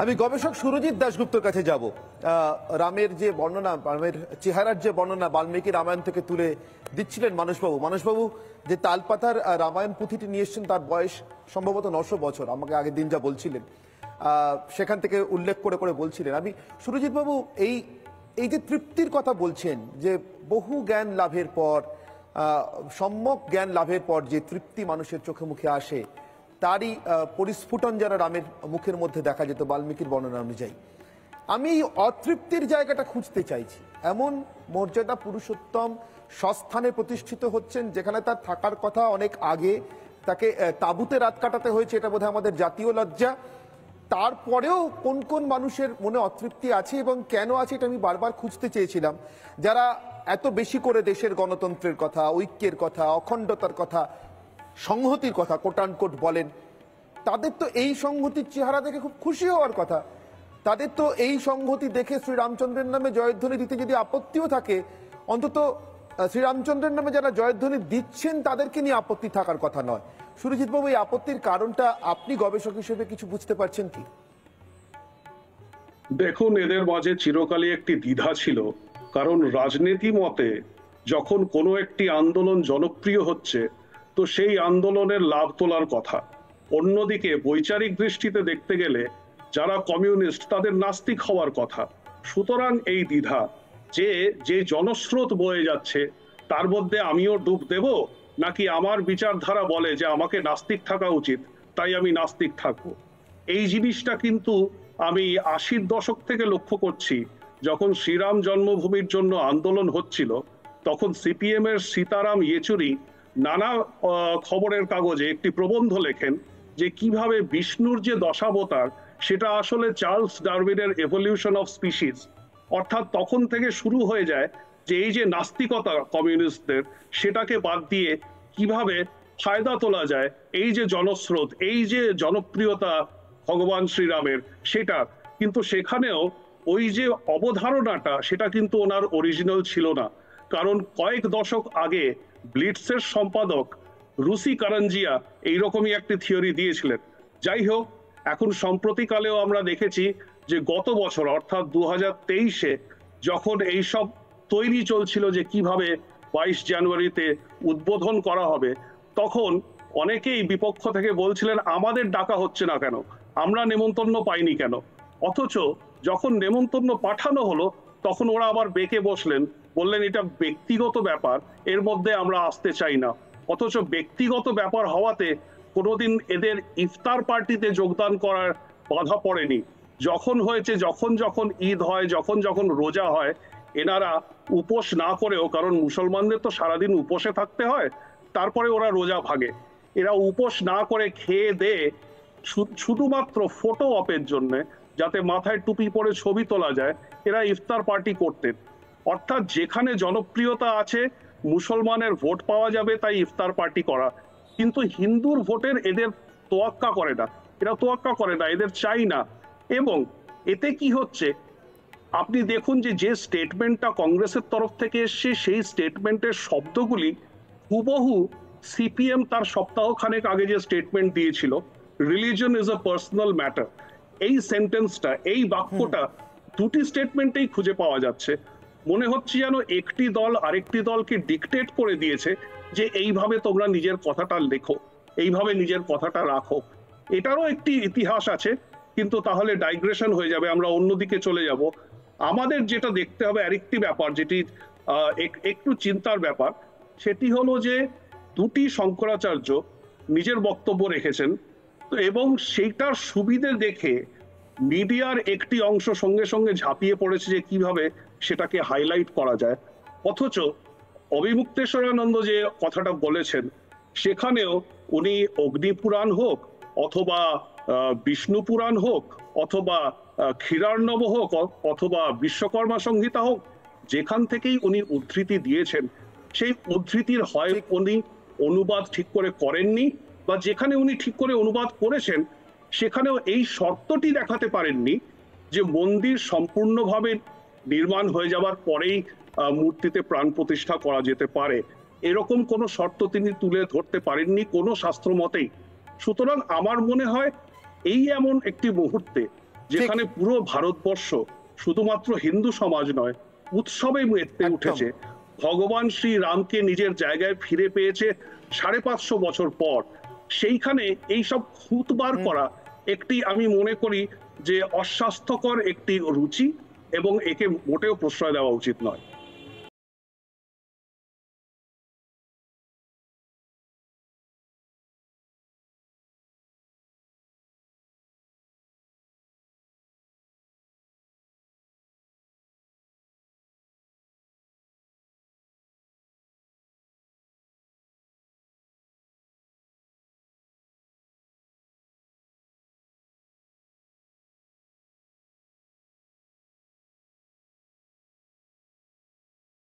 আমি গবেষক সুরজিৎ দাশগুপ্তর কাছে যাব। রামের যে বর্ণনা, রামের চেহারার যে বর্ণনা বাল্মীকি রামায়ণ থেকে তুলে দিচ্ছিলেন মানসবাবু যে তালপাতার রামায়ণ পুঁথিটি নিয়ে এসছেন, তার বয়স সম্ভবত 900 বছর, আমাকে আগের দিন যা বলছিলেন সেখান থেকে উল্লেখ করে করে বলছিলেন। আমি সুরজিৎ বাবু, এই যে তৃপ্তির কথা বলছেন, যে বহু জ্ঞান লাভের পর, সম্যক জ্ঞান লাভের পর যে তৃপ্তি মানুষের চোখে মুখে আসে, তারই পরিস্ফুটন যারা রামের মুখের মধ্যে দেখা যেত বাল্মীকির বর্ণনা অনুযায়ী। আমি এই অতৃপ্তির জায়গাটা খুঁজতে চাইছি। এমন মর্যাদা পুরুষোত্তম স্বস্থানে প্রতিষ্ঠিত হচ্ছেন যেখানে তার থাকার কথা অনেক আগে, তাকে তাঁবুতে রাত কাটাতে হয়েছে, এটা বোধহয় আমাদের জাতীয় লজ্জা। তারপরেও কোন কোন মানুষের মনে অতৃপ্তি আছে এবং কেন আছে, এটা আমি বারবার খুঁজতে চেয়েছিলাম। যারা এত বেশি করে দেশের গণতন্ত্রের কথা, ঐক্যের কথা, অখণ্ডতার কথা, সংহতির কথা কোটানকোট বলেন, তাদের তো এই সংহতির চেহারা দেখে খুব খুশি হওয়ার কথা। তাদের তো এই সংহতি দেখে শ্রীরামচন্দ্রের নামে জয়ধ্বনি দিতে যদি আপত্তিও থাকে, অন্তত শ্রীরামচন্দ্রের নামে যারা জয়ধ্বনি দিচ্ছেন তাদেরকে নিয়ে আপত্তি থাকার কথা নয়। সুরজিৎ বাবু, এই আপত্তির কারণটা আপনি গবেষক হিসেবে কিছু বুঝতে পারছেন কি? দেখুন, এদের মাঝে চিরকালই একটি দ্বিধা ছিল। কারণ রাজনীতি মতে যখন কোনো একটি আন্দোলন জনপ্রিয় হচ্ছে, তো সেই আন্দোলনের লাভ তোলার কথা। অন্যদিকে বৈচারিক দৃষ্টিতে দেখতে গেলে যারা কমিউনিস্ট, তাদের নাস্তিক হওয়ার কথা। সুতরাং এই দ্বিধা যে যে জনস্রোত বয়ে যাচ্ছে তার মধ্যে আমিও ডুব দেব, নাকি আমার বিচারধারা বলে যে আমাকে নাস্তিক থাকা উচিত, তাই আমি নাস্তিক থাকবো। এই জিনিসটা কিন্তু আমি 80-র দশক থেকে লক্ষ্য করছি। যখন শ্রীরাম জন্মভূমির জন্য আন্দোলন হচ্ছিল, তখন সিপিএম এর সীতারাম ইয়েচুরি নানা খবরের কাগজে একটি প্রবন্ধ লেখেন যে কিভাবে বিষ্ণুর যে দশাবতার, সেটা আসলে চার্লস ডারউইনের এভলিউশন অফ স্পিসিস। অর্থাৎ তখন থেকে শুরু হয়ে যায় যে এই যে নাস্তিকতা কমিউনিস্টদের, সেটাকে বাদ দিয়ে কিভাবে ফায়দা তোলা যায়, এই যে জনস্রোত, এই যে জনপ্রিয়তা ভগবান শ্রীরামের, সেটা কিন্তু সেখানেও ওই যে অবধারণাটা, সেটা কিন্তু ওনার অরিজিনাল ছিল না। কারণ কয়েক দশক আগে ব্লিটসের সম্পাদক রুসি কারাঞ্জিয়া এইরকমই একটি থিওরি দিয়েছিলেন। যাই হোক, এখন সম্প্রতিকালেও আমরা দেখেছি যে গত বছর অর্থাৎ 2023-এ যখন এইসব তৈরি চলছিল যে কিভাবে 22 জানুয়ারিতে উদ্বোধন করা হবে, তখন অনেকেই বিপক্ষ থেকে বলছিলেন আমাদের ডাকা হচ্ছে না কেন, আমরা নেমন্তন্ন পাইনি কেন। অথচ যখন নেমন্তন্ন পাঠানো হলো, তখন ওরা আবার বেঁকে বসলেন, বললেন এটা ব্যক্তিগত ব্যাপার, এর মধ্যে আমরা আসতে চাই না। অথচ ব্যক্তিগত ব্যাপার হওয়াতে কোনোদিন এদের ইফতার পার্টিতে যোগদান করার বাধা পড়েনি। যখন হয়েছে, যখন যখন ঈদ হয়, যখন যখন রোজা হয়, এনারা উপোস না করেও, কারণ মুসলমানদের তো সারাদিন উপোসে থাকতে হয়, তারপরে ওরা রোজা ভাঙে, এরা উপোস না করে খেয়ে দেয়ে শুধুমাত্র ফটো অপের জন্য, যাতে মাথায় টুপি পরে ছবি তোলা যায়, এরা ইফতার পার্টি করতেন। অর্থাৎ যেখানে জনপ্রিয়তা আছে, মুসলমানের ভোট পাওয়া যাবে, তাই ইফতার পার্টি করা। কিন্তু হিন্দুর ভোটের এদের তোয়াক্কা করে না, এরা তোয়াক্কা করে না, এদের চাই না। এবং এতে কি হচ্ছে, আপনি দেখুন যে যে স্টেটমেন্টটা কংগ্রেসের তরফ থেকে এসছে, সেই স্টেটমেন্টের শব্দগুলি হুবহু সিপিএম তার সপ্তাহখানেক আগে যে স্টেটমেন্ট দিয়েছিল, religion is a personal matter, এই সেন্টেন্সটা, এই বাক্যটা দুটি স্টেটমেন্টেই খুঁজে পাওয়া যাচ্ছে। মনে হচ্ছে যেন একটি দল আরেকটি দলকে ডিকটেট করে দিয়েছে যে এইভাবে তোমরা নিজের কথাটা লেখো, এইভাবে নিজের কথাটা রাখো। এটারও একটি ইতিহাস আছে, কিন্তু তাহলে ডাইগ্রেশন হয়ে যাবে, আমরা অন্যদিকে চলে যাব। আমাদের যেটা দেখতে হবে আরেকটি ব্যাপার, যেটি একটু চিন্তার ব্যাপার, সেটি হলো যে দুটি শঙ্করাচার্য নিজের বক্তব্য রেখেছেন, তো এবং সেইটার সুবিধে দেখে মিডিয়ার একটি অংশ সঙ্গে সঙ্গে ঝাঁপিয়ে পড়েছে যে কিভাবে সেটাকে হাইলাইট করা যায়। অথচ অবিমুক্তেশ্বরানন্দ যে কথাটা বলেছেন, সেখানেও উনি অগ্নিপুরাণ হোক, অথবা বিষ্ণু পুরাণ হোক, অথবা ক্ষীরার্ণব হোক, অথবা বিশ্বকর্মা সংহিতা হোক, যেখান থেকেই উনি উদ্ধৃতি দিয়েছেন, সেই উদ্ধৃতির হয় উনি অনুবাদ ঠিক করে করেননি, বা যেখানে উনি ঠিক করে অনুবাদ করেছেন সেখানেও এই শর্তটি দেখাতে পারেননি যে মন্দির সম্পূর্ণভাবে নির্মাণ হয়ে যাবার পরেই মূর্তিতে প্রাণ প্রতিষ্ঠা করা যেতে পারে, এরকম কোনো শর্ত তিনি তুলে ধরতে পারেননি কোনো শাস্ত্র মতেই। সুতরাং আমার মনে হয় এই এমন একটি মুহূর্তে যেখানে পুরো ভারতবর্ষ শুধুমাত্র হিন্দু সমাজ নয়, উৎসবে মেতে উঠেছে। ভগবান শ্রী রামকে নিজের জায়গায় ফিরে পেয়েছে 550 বছর পর। সেইখানে এই সব খুঁত বার করা একটি, আমি মনে করি যে অস্বাস্থ্যকর একটি রুচি, এবং একে মোটেও প্রশ্রয় দেওয়া উচিত নয়।